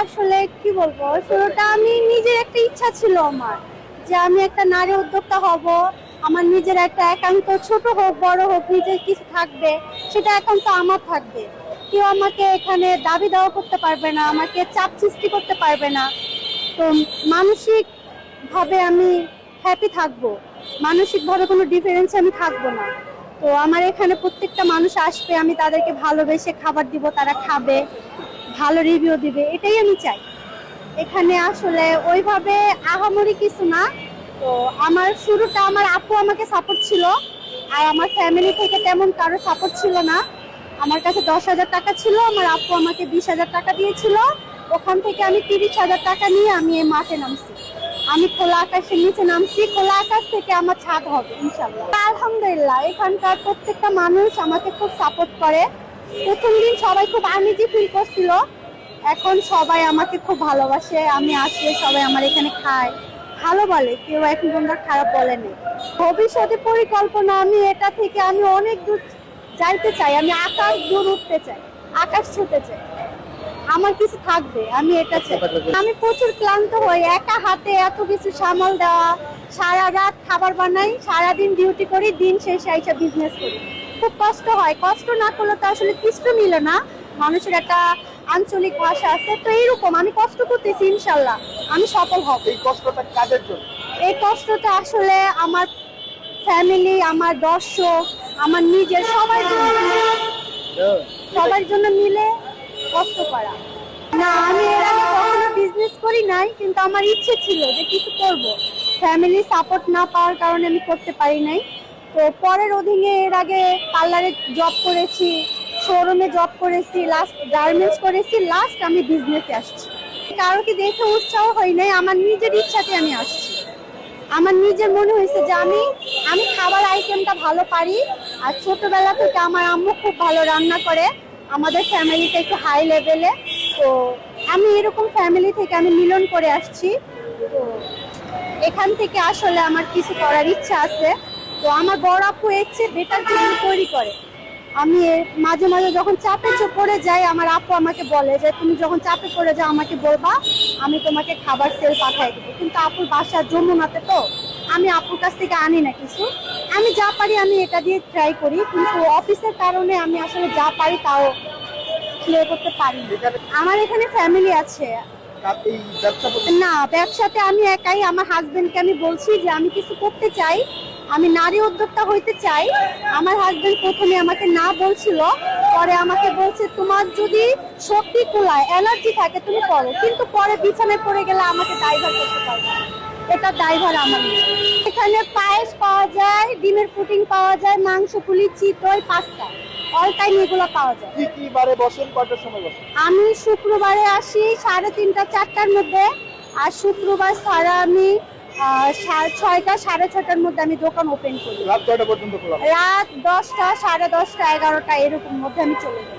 আসলে কি বলবো, শুরুটা আমি নিজের একটা ইচ্ছা ছিল আমার, যে আমি একটা নারী উদ্যোক্তা হব। আমার নিজের একটা একান্ত, ছোট হোক বড় হোক, নিজের কিছু থাকবে, সেটা একান্ত আমার থাকবে। কেউ আমাকে এখানে দাবি দেওয়া করতে পারবে না, আমাকে চাপ সৃষ্টি করতে পারবে না। তো মানসিক ভাবে আমি হ্যাপি থাকবো, মানসিক ভাবে কোনো ডিফারেন্স আমি থাকবো না। তো আমার এখানে প্রত্যেকটা মানুষ আসবে, আমি তাদেরকে ভালোবেসে খাবার দিব, তারা খাবে, ভালো রিভিউ দিবে, এটাই আমি চাই। এখানে আসলে ওইভাবে আহামরি কিছু না। তো আমার শুরুটা আমার আপু আমাকে সাপোর্ট ছিল, আর আমার ফ্যামিলি থেকে তেমন কারো সাপোর্ট ছিল না। আমার কাছে 10,000 টাকা ছিল, আমার আপু আমাকে 20,000 টাকা দিয়েছিল। ওখান থেকে আমি 30,000 টাকা নিয়ে আমি এই মাঠে নামছি। আমি খোলা আকাশের নিচে নামছি, খোলা আকাশ থেকে আমার ছাদ হবে ইনশাল্লাহ। আলহামদুলিল্লাহ, এখানকার প্রত্যেকটা মানুষ আমাকে খুব সাপোর্ট করে। প্রথম দিন সবাই খুব আনইজি ফিল করছিল, এখন সবাই আমাকে খুব ভালোবাসে। আমি আসলে সবাই আমার এখানে খায়, ভালো বলে, কেউ এখন পর্যন্ত খারাপ বলেনি। ভবিষ্যতে পরিকল্পনা, আমি এটা থেকে আমি অনেক দূর যাইতে চাই, আমি আকাশ দূর উঠতে চাই, আকাশ ছুতে চাই, আমার কিছু থাকবে, আমি এটা চাই। আমি প্রচুর ক্লান্ত হই, একা হাতে এত কিছু সামাল দেওয়া, সারা রাত খাবার বানাই, সারাদিন ডিউটি করি, দিন শেষে এসে বিজনেস করি, খুব কষ্ট হয়। কষ্ট না করলে তো আসলে কিছু মিলে না। মানুষের একটা আঞ্চলিক ভাষা আছে, তো এইরকম আমি কষ্ট করতেছি, ইনশাল্লাহ আমি সফল হব। এই কষ্টটা কাদের জন্য? এই কষ্টটা আসলে আমার ফ্যামিলি, আমার দর্শক, আমার নিজের, সবার জন্য মিলে কষ্ট করা। না, আমি এর আগে কখনো বিজনেস করি নাই, কিন্তু আমার ইচ্ছে ছিল যে কিছু করব। ফ্যামিলি সাপোর্ট না পাওয়ার কারণে আমি করতে পারি নাই। তো পরের অধীনে এর আগে পার্লারে জব করেছি, শোরুমে জব করেছি, লাস্ট গার্মেন্টস করেছি, লাস্ট আমি বিজনেসে আসছি। কারোকে দেখে উৎসাহ হয় নাই, আমার নিজের ইচ্ছাতে আমি আসছি। আমার নিজের মনে হয়েছে যে আমি খাবার আইটেমটা ভালো পারি, আর ছোটবেলা থেকে আমার আম্মু খুব ভালো রান্না করে, আমাদের ফ্যামিলিটা একটু হাই লেভেলে। তো আমি এরকম ফ্যামিলি থেকে আমি মিলন করে আসছি। তো এখান থেকে আসলে আমার কিছু করার ইচ্ছা আছে। তো আমার বড় আপু এর চেয়ে বেটার কিছু তৈরি করে। আমি মাঝে মাঝে যখন চাপে পড়ে যাই, আমার আপু আমাকে বলে যে তুমি যখন চাপে পড়ে যাও আমাকে বলবা, আমি তোমাকে খাবার সেল পাঠাই দেবো। কিন্তু আপুর বাসা যমুনাতে, তো আমি আপুর কাছ থেকে আনি না কিছু, আমি যা পারি আমি এটা দিয়ে ট্রাই করি। কিন্তু অফিসের কারণে আমি আসলে যা পারি তাও ক্লিয়ার করতে পারি। আমার এখানে ফ্যামিলি আছে না, ব্যবসাতে আমি একাই। আমার হাজবেন্ডকে আমি বলছি যে আমি কিছু করতে চাই, আমি নারী উদ্যোক্তা হইতে চাই। আমার হাজবেন্ড প্রথমে আমাকে না বলছিল, পরে আমাকে বলছে তোমার যদি শক্তি কুলায়, এনার্জি থাকে তুমি করো, কিন্তু পরে বিছানায় পড়ে গেলে আমাকে ড্রাইভার করতে পারবে না, এটা ড্রাইভার আমার নেই। এখানে পায়েস পাওয়া যায়, ডিমের পুডিং পাওয়া যায়, মাংস পুলি, চিতই, পাস্তা, অল টাইম এগুলো পাওয়া যায়। কি কি বারে বসেন, কয়টার সময় বসেন? আমি শুক্রবারে আসি 3:30 4টার মধ্যে, আর শুক্রবার ছাড়া আমি 6টা 6:30টার মধ্যে আমি দোকান ওপেন করি। রাত কয়টা পর্যন্ত খোলা? রাত 10টা 10:30 11টা এরকম মধ্যে আমি চলে যাই।